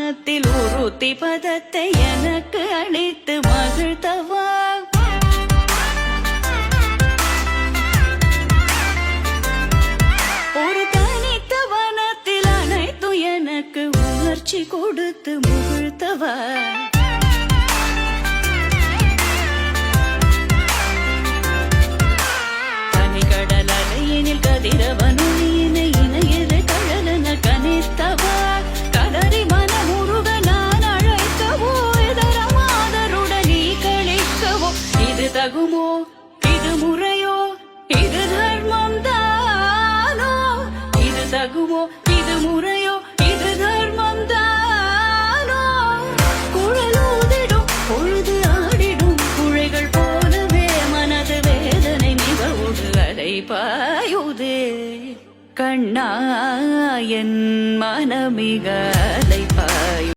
மனத்தில் உறுத்தி பதத்தை எனக்கு அளித்து மகிழ்த்தவா. ஒரு தனித்த வனத்தில் அனைத்து எனக்கு உணர்ச்சி கொடுத்து முகிழ்த்தவா. தனிகடல் அலையினில் கதிரவனுயினை இணையது கழலன கனித்தவா. கதறி மனமுருக நான் அழைக்கவோ இதர மாதருடன் நீ கழிக்கவோ. இது தகுமோ இது முறையோ இது தர்மம் தானோ. இது தகுமோ இது முறையோ இது தர்மம் தானோ. குழலூதிடும் பொழுது ஆடிடும் குழைகள் போலவே மனது வேதனை மிக ஒரு அலை பாயுதே. கண்ணா என் மனமிக